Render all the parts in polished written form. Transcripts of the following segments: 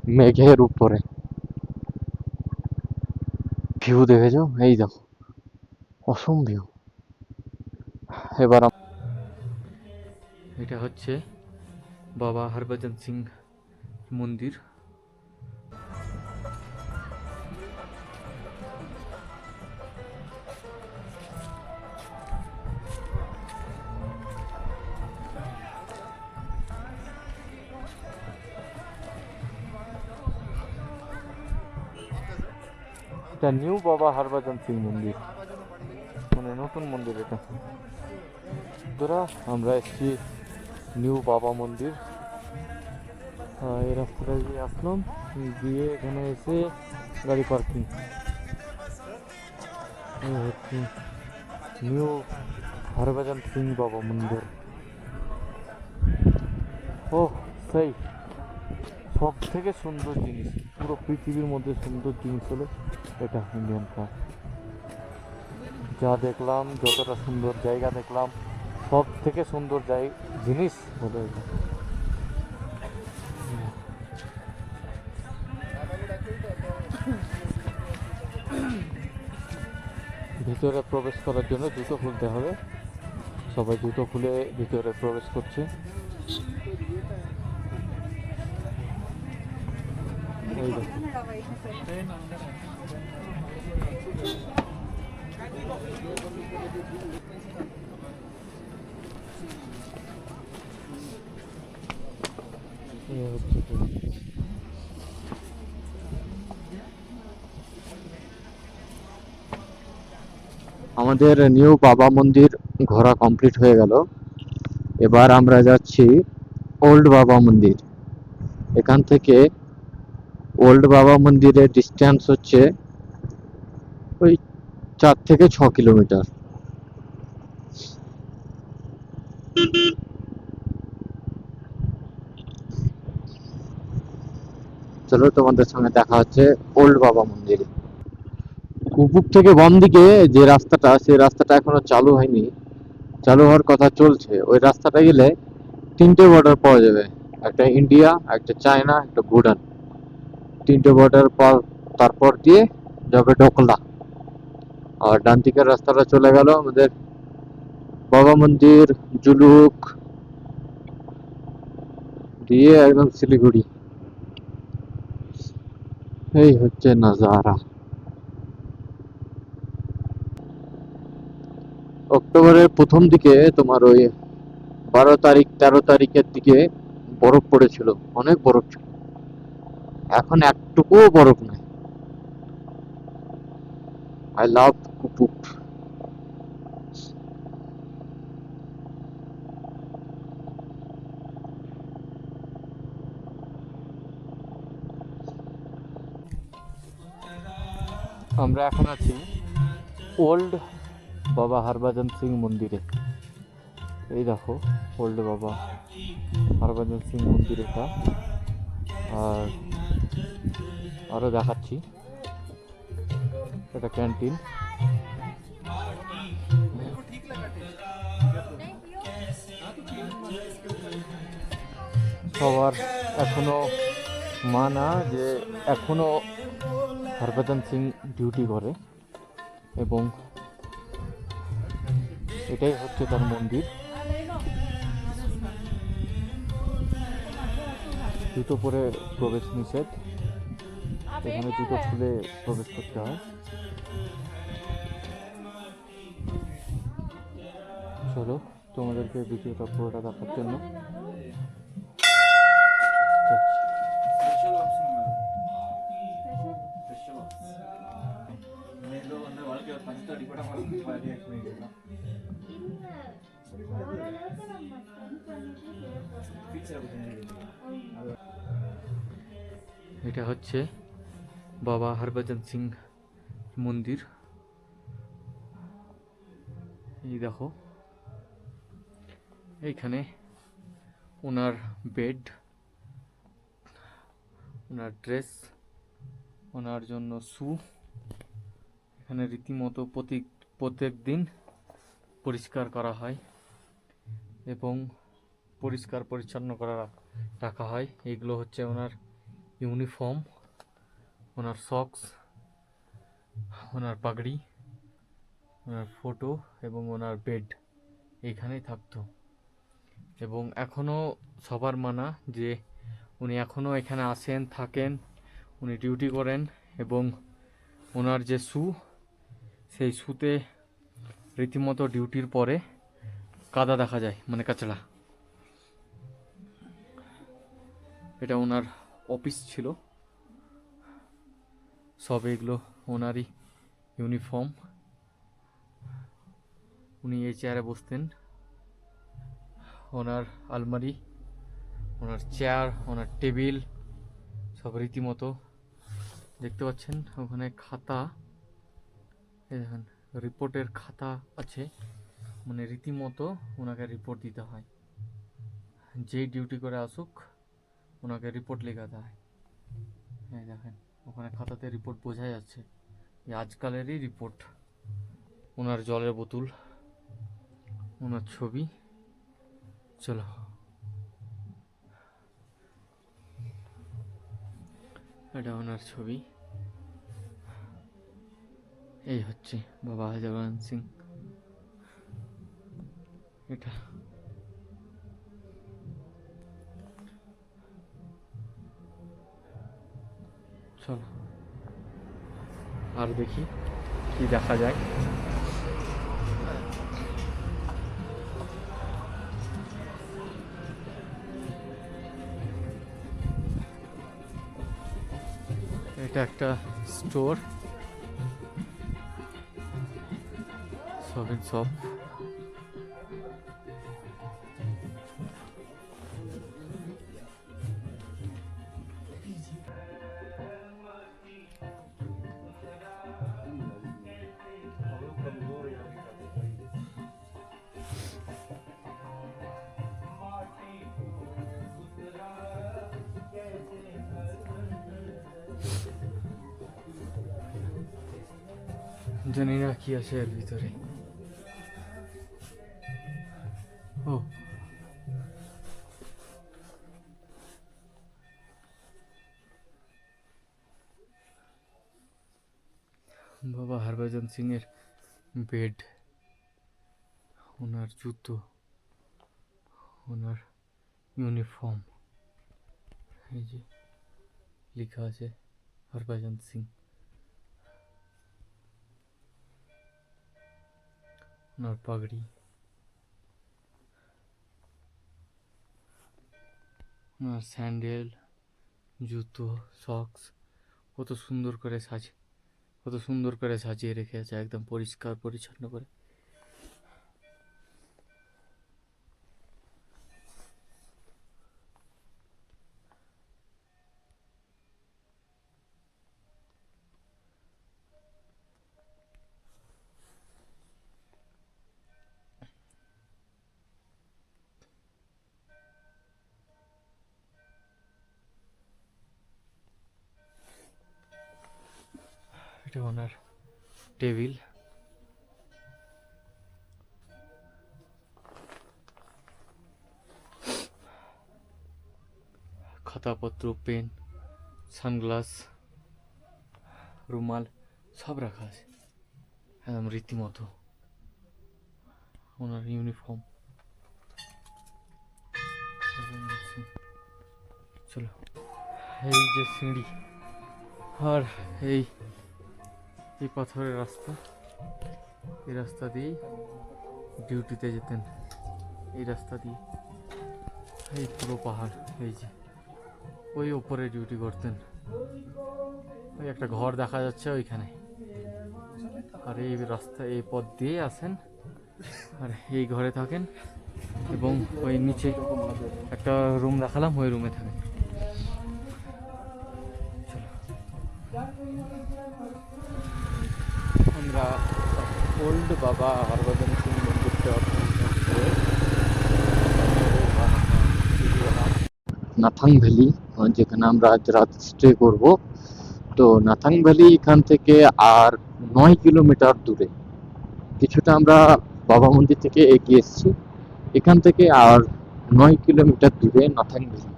মেঘের উপরে ভিউ দেখেছো? এই দেখো, অসম ভিউ। এবার এটা হচ্ছে বাবা হরভজন সিং মন্দির। এটা নিউ বাবা হরভজন সিং মন্দির, মানে নতুন মন্দির এটা। বন্ধুরা, আমরা এসেছি নিউ বাবা মন্দির। এই রাস্তাটা দিয়ে আসলাম, গিয়ে এখানে এসে গাড়ি পার্কিং। এই হচ্ছে নিউ হরভজন সিং বাবা মন্দির। ও সেই সব থেকে সুন্দর জিনিস, পুরো পৃথিবীর মধ্যে সুন্দর জিনিস হলো এটা, ইন্ডিয়ান ফ্ল্যাগ। যা দেখলাম, যতটা সুন্দর জায়গা দেখলাম, সব থেকে সুন্দর জিনিস হলো এটা। ভিতরে প্রবেশ করার জন্য জুতো খুলতে হবে, সবাই জুতো খুলে ভিতরে প্রবেশ করছে। এই দেখো, এই হচ্ছে তো। আমাদের নিউ বাবা মন্দির ঘোরা কমপ্লিট হয়ে গেল। এবার আমরা যাচ্ছি ওল্ড বাবা মন্দির। এখান থেকে ওল্ড বাবা মন্দিরের ডিস্টেন্স হচ্ছে ওই 4 থেকে 6 কিলোমিটার। চলো, তোমাদের সঙ্গে দেখা হচ্ছে ওল্ড বাবা মন্দিরে। কুপুক থেকে বাম দিকে যে রাস্তাটা, সেই রাস্তাটা এখনো চালু হয়নি, চালু হওয়ার কথা চলছে। ওই রাস্তাটা গেলে 3টে বর্ডার পাওয়া যাবে, একটা ইন্ডিয়া, একটা চায়না, একটা ভুটান। 3টে বর্ডার পর তারপর দিয়ে যাবে ডোকলা। আর ডান দিকের রাস্তাটা চলে গেল আমাদের বাবা মন্দির, জুলুক দিয়ে একদম শিলিগুড়ি। এই হচ্ছে নাজারা। অক্টোবরের প্রথম দিকে তোমার ওই 12 তারিখ 13 তারিখের দিকে বরফ পড়েছিল, অনেক বরফ ছিল। এখন একটুকুও বরফ নাই। I love Kupup. আমরা এখন আছি ওল্ড বাবা হরভজন সিং মন্দিরে। এই দেখো, ওল্ড বাবা হরভজন সিং মন্দির এটা। আর আরো দেখাচ্ছি, এটা ক্যান্টিন। সবার এখনো মানা যে এখনো হরভজন সিং ডিউটি করে, এবং এটাই হচ্ছে তার মন্দির। জুতো পরে প্রবেশ নিষেধ, এখানে জুতো খুলে প্রবেশ করতে হয়। চলো, তোমাদেরকে ভিডিওটা পুরোটা দেখার জন্য এটা হচ্ছে বাবা হরভজন সিং মন্দির। এই দেখো, এইখানে ওনার বেড, ওনার ড্রেস, ওনার জন্য শু। এখানে রীতিমতো প্রত্যেক দিন পরিষ্কার করা হয় এবং পরিষ্কার পরিচ্ছন্ন রাখা হয়। এইগুলো হচ্ছে ওনার ইউনিফর্ম, ওনার সক্স, ওনার পাগড়ি, ওনার ফটো এবং ওনার বেড এইখানেই থাকতো। এবং এখনও সবার মানা যে উনি এখনও এখানে আসেন, থাকেন, উনি ডিউটি করেন। এবং ওনার যে সেই শুতে রীতিমতো ডিউটির পরে কাদা দেখা যায়, মানে কাচড়া। এটা ওনার অফিস ছিল। সব এগুলো ওনারই ইউনিফর্ম। উনি এই চেয়ারে বসতেন। ওনার আলমারি, ওনার চেয়ার, ওনার টেবিল সব রীতিমতো দেখতে পাচ্ছেন। ওখানে খাতা, এই দেখেন রিপোর্টের খাতা আছে, মানে রীতিমতো ওনাকে রিপোর্ট দিতে হয়। যেই ডিউটি করে আসুক ওনাকে রিপোর্ট লেখাতে হয়। এই দেখেন ওখানে খাতাতে রিপোর্ট বোঝা যাচ্ছে, এই আজকালেরই রিপোর্ট। ওনার জলের বোতল, ওনার ছবি। চলো, এটা ওনার ছবি। এই হচ্ছে বাবা হরভজন সিং। এটা চলো আর দেখি কি দেখা যায়। এটা একটা স্টোর, শপিং শপ। জানি না কি আছে এর ভিতরে। ও বাবা হরভজন সিং এর বেড, ওনার জুতো, ওনার ইউনিফর্ম, এই যে লেখা আছে হরভজন সিং। ওনার পাগড়ি, ওনার স্যান্ডেল, জুতো, সক্স, কত সুন্দর করে সাজিয়ে রেখে আছে, একদম পরিষ্কার পরিচ্ছন্ন করে। এটা ওনার টেবিল, খাতাপত্র, পেন, সানগ্লাস, রুমাল সব রাখা আছে একদম রীতিমতো। ওনার ইউনিফর্ম। চলো, এই যে সিঁড়ি, আর এই পাথরের রাস্তা, এই রাস্তা দিয়েই ডিউটিতে যেতেন। এই রাস্তা দিয়ে এই পুরো পাহাড়, এই যে ওই ওপরে ডিউটি করতেন। ওই একটা ঘর দেখা যাচ্ছে ওইখানে। আর এই রাস্তা, এই পথ দিয়ে আসেন আর এই ঘরে থাকেন, এবং ওই নিচে একটা রুম দেখালাম, ওই রুমে থাকেন। আমরা ওল্ড বাবা হরভজন সিং মন্দিরটা নাথাং ভ্যালি, যেখানে আমরা আজ রাত স্টে করব। তো নাথাং ভ্যালি এখান থেকে আর 9 কিলোমিটার দূরে। কিছুটা আমরা বাবা মন্দির থেকে এগিয়ে এসেছি, এখান থেকে আর 9 কিলোমিটার দূরে নাথাং ভ্যালি।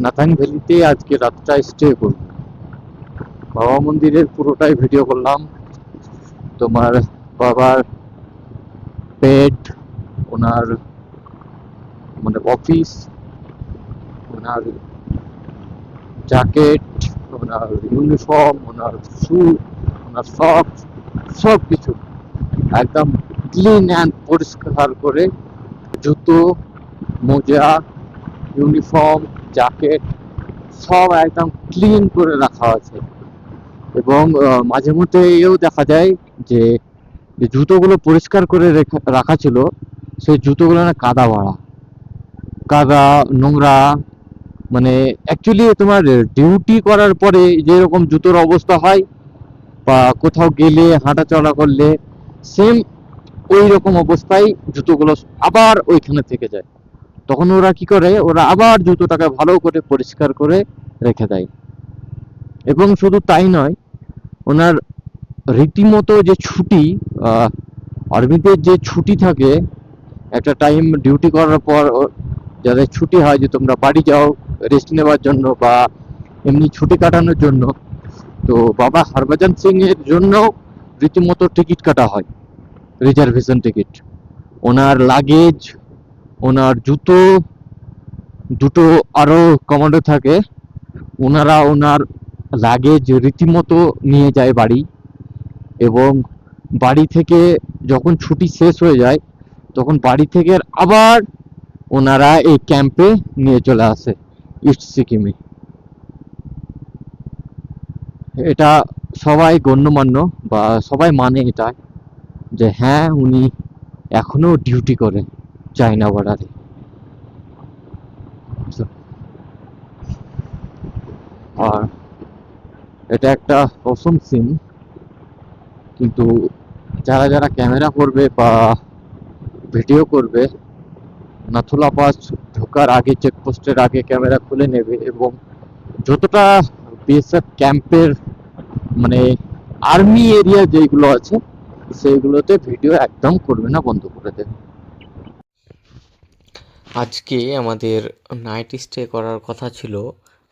নাথাং ভ্যালিতে আজকে রাতটা স্টে করব। বাবা মন্দিরের পুরোটাই ভিডিও করলাম। তোমার বাবার পেট, ওনার মানে অফিস, ওনার জ্যাকেট, ওনার ইউনিফর্ম, ওনার শু, ওনার সক্স, সব কিছু একদম ক্লিন অ্যান্ড পরিষ্কার করে, জুতো, মোজা, ইউনিফর্ম, জ্যাকেট সব একদম ক্লিন করে রাখা আছে। এবং মাঝে মধ্যে এও দেখা যায় যে যে জুতোগুলো পরিষ্কার করে রাখা ছিল, সেই জুতোগুলো না কাদা ভরা, কাদা, নোংরা। মানে অ্যাকচুয়ালি তোমার ডিউটি করার পরে যেরকম জুতোর অবস্থা হয়, বা কোথাও গেলে হাঁটা চলা করলে সেম ওই রকম অবস্থায় জুতোগুলো আবার ওইখানে থেকে যায়। তখন ওরা কি করে, ওরা আবার জুতোটাকে ভালো করে পরিষ্কার করে রেখে দেয়। এবং শুধু তাই নয়, ওনার রীতিমতো যে ছুটি, আর্মিতে যে ছুটি থাকে একটা টাইম ডিউটি করার পর, যাদের ছুটি হয় যে তোমরা বাড়ি যাও রেস্ট নেওয়ার জন্য বা এমনি ছুটি কাটানোর জন্য, তো বাবা হরভজন সিং এর জন্য রীতিমতো টিকিট কাটা হয়, রিজার্ভেশন টিকিট। ওনার লাগেজ, ওনার জুতো, দুটো আরো কমান্ডো থাকে, ওনারা ওনার লাগেজ রীতিমতো নিয়ে যায় বাড়ি। এবং বাড়ি থেকে যখন ছুটি শেষ হয়ে যায়, তখন বাড়ি থেকে আবার ওনারা এই ক্যাম্পে নিয়ে চলে আসে ইস্ট সিকিমে। এটা সবাই গণ্যমান্য বা সবাই মানে এটা, যে হ্যাঁ উনি এখনো ডিউটি করে চায়না বর্ডারে। আর এটা একটা অসম সিন, কিন্তু যারা যারা ক্যামেরা করবে বা ভিডিও করবে, নাথুলা পাস ঢোকার আগে, চেকপোস্টের আগে ক্যামেরা খুলে নেবে এবং যতটা বিএসএফ ক্যাম্পের মানে আর্মি এরিয়া যেগুলো আছে সেইগুলোতে ভিডিও একদম করবে না, বন্ধ করে দেবে। আজকে আমাদের নাইট স্টে করার কথা ছিল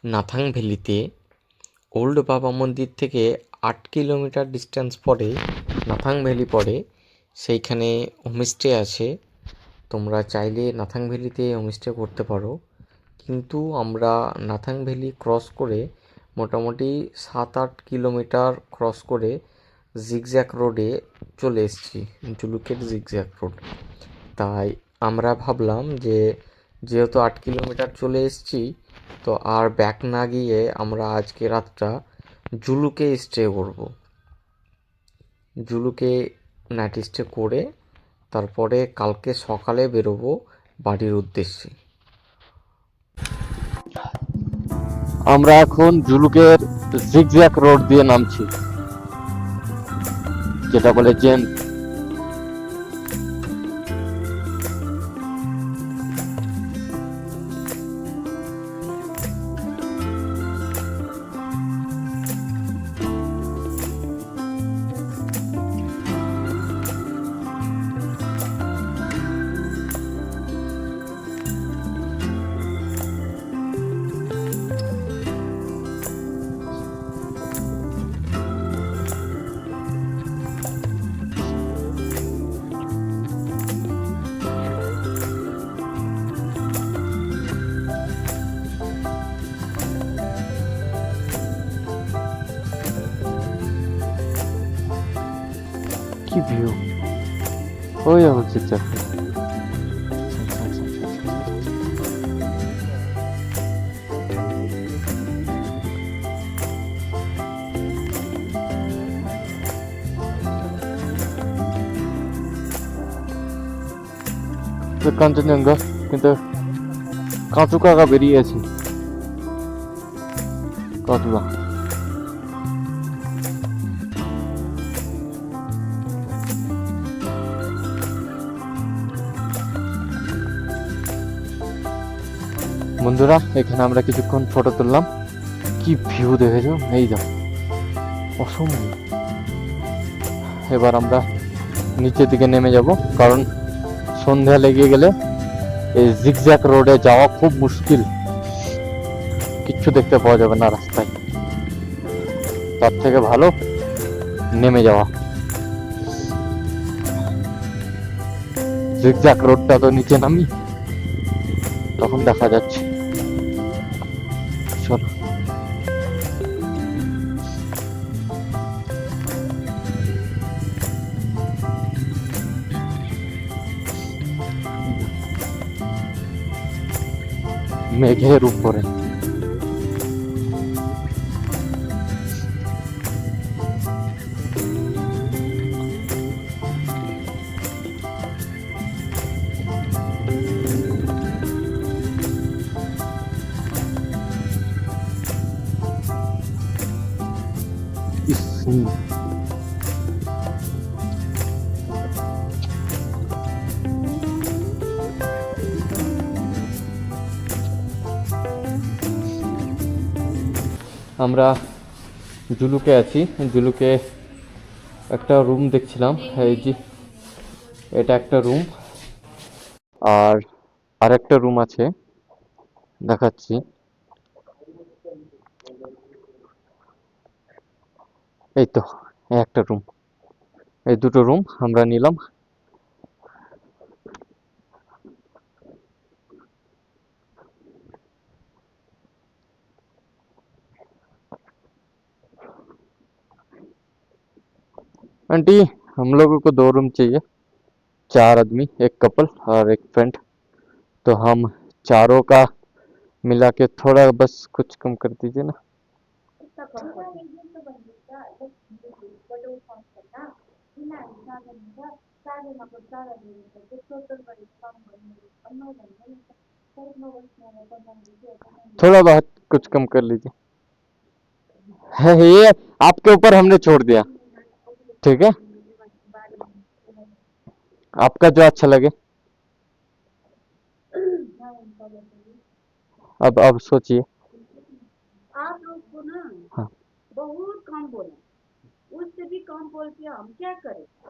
নাথাং ভ্যালিতে। ওল্ড বাবা মন্দির থেকে 8 কিলোমিটার ডিস্টেন্স পরে নাথাং ভ্যালি পড়ে, সেইখানে হোমস্টে আছে। তোমরা চাইলে নাথাং ভ্যালিতে হোমস্টে করতে পারো, কিন্তু আমরা নাথাং ভ্যালি ক্রস করে মোটামুটি 7-8 কিলোমিটার ক্রস করে জিগজ্যাগ রোডে চলে এসেছি, জুলুকের জিগজ্যাগ রোড। তাই আমরা ভাবলাম যে যেহেতু 8 কিলোমিটার চলে এসেছি, তো আর ব্যাক না গিয়ে আমরা আজকে রাতটা জুলুকে স্টে করব। জুলুকে নাইট স্টে করে তারপরে কালকে সকালে বেরোবো বাড়ির উদ্দেশ্যে। আমরা এখন জুলুকের জিগজ্যাগ রোড দিয়ে নামছি, যেটা বলে জেন। কি ভিউ! ওই হচ্ছে চাকরি। কাঞ্চনজঙ্ঘা, কিন্তু কাঁচু কাকা বেরিয়েছে, কাঁচুয়া। বন্ধুরা, এখানে আমরা কিছুক্ষণ ফটো তুললাম। কি ভিউ দেখেছো, এই যাও, অসম্ভব। এবার আমরা নিচের দিকে নেমে যাব, কারণ সন্ধ্যা লেগে গেলে এই জিগজ্যাগ রোডে যাওয়া খুব মুশকিল। কিচ্ছু দেখতে পাওয়া যাবে না রাস্তায়। তার থেকে ভালো নেমে যাওয়া। জিগজ্যাগ রোডটা তো নিচে নামি, তখন দেখা যাচ্ছে। চলো। মেঘের উপরে ইস, আমরা জুলুকে আছি। জুলুকে একটা রুম দেখছিলাম, এই যে এটা একটা রুম, আর আরেকটা রুম আছে, দেখাচ্ছি। এই তো, এই একটা রুম, এই দুটো রুম আমরা নিলাম। आंटी, हम लोगों को 2 रूम चाहिए, 4 आदमी, एक कपल और एक फ्रेंड। तो हम चारों का मिला के थोड़ा बस कुछ कम कर दीजिए ना। थोड़ा बहुत कुछ कम कर लीजिए। है ये आपके ऊपर हमने छोड़ दिया, ठीक है, आपका जो अच्छा लगे। अब सोचिए। आप लोग को ना हाँ। बहुत कम बोला, उससे भी कम बोल के हम क्या करें।